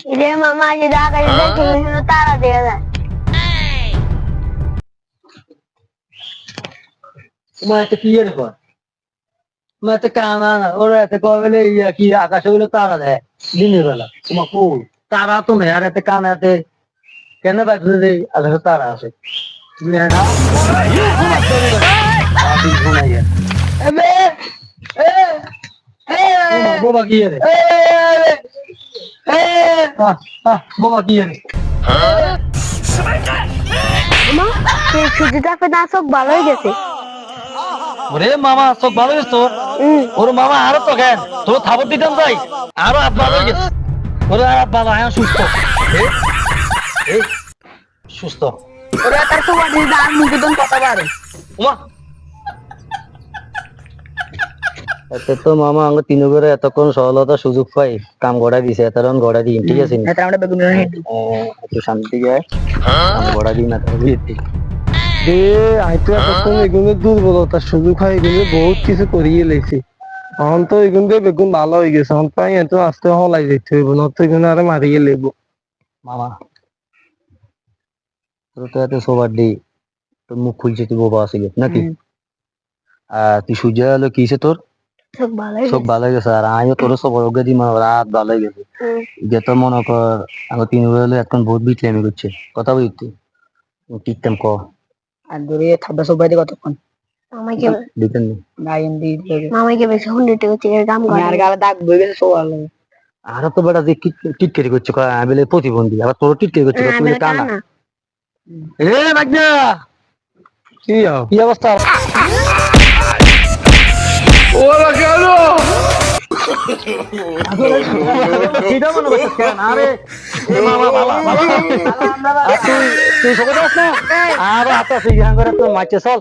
রে মামা যে ঢাকা যেতে তারা দিয়ে যায়। তোমার এতে কি এর পর তোমার এতে কানা না ওরা এতে কবে ইয়া কি আকাশে হইলে তারা দেয় দিনের বেলা তোমার কোল তারা তো নেই আর এতে কানা এতে কেন বাজলে যে আকাশে তারা আছে তুমি না ঘুমাইয়া বোবা কি রে বোবা কি রে মামা সেই সুজিটা ফেনা সব ভালো হয়ে গেছে। ওরে মামা চোখ ভালো গেছে তোর ওর মামা আরো তো জ্ঞান তোর থাবর দিতাম তাই আরো হাত ভালো হয়ে গেছে ওরে আর হাত ভালো হ্যাঁ সুস্থ সুস্থ ওরা তার তো বাড়ি আর মুখে দন কথা পারে। ওমা এতে তো মামা আঙ্গ তিন করে এতক্ষণ সহলতা সুযোগ পাই কাম গড়া দিছে এতক্ষণ গড়া দিন ঠিক আছে এটা আমরা বেগুন একটু শান্তি গায় গড়া দিন না আইতো এতক্ষণ এগুলোর দুর্বলতার সুযোগ হয় এগুলো বহুত কিছু করিয়ে লেছি এখন তো এগুলো দিয়ে বেগুন ভালো হয়ে গেছে এখন তো এত আস্তে হলাই যেতে হইব না তো এগুলো আরে মারিয়ে লেব মামা তোর তো এত সবার দি তোর মুখ খুলছে তুই বোবা আসিল নাকি তুই সূর্য এলো কিসে তোর সব ভালো সব ভালো হয়ে গেছে আর আমিও তোর সব অজ্ঞা দি মনে রাত ভালো হয়ে গেছে যে তো মনে কর আমার তিন হলো এখন বহুত বিটলেমি করছে কথা বলতে টিকতাম ক আর দূরে থাকবে সবাই কতক্ষণ মামাকে দেখেন গায়ন দি মামাকে বেশি হুন্ডিতে হচ্ছে দাম করে আর গালে দাগ বই গেছে সব ভালো আর তো বেটা যে টিটকারি করছে আমি বলে প্রতিবন্ধী আবার তোর টিটকারি করছে তুই কানা এ বাগনা কি অবস্থা ওরা কেন এটা মনে করছিস কেন আরে মামা বাবা বাবা তুই সকালে আস না আর হাতে আছে ইহান করে তো মারছে চল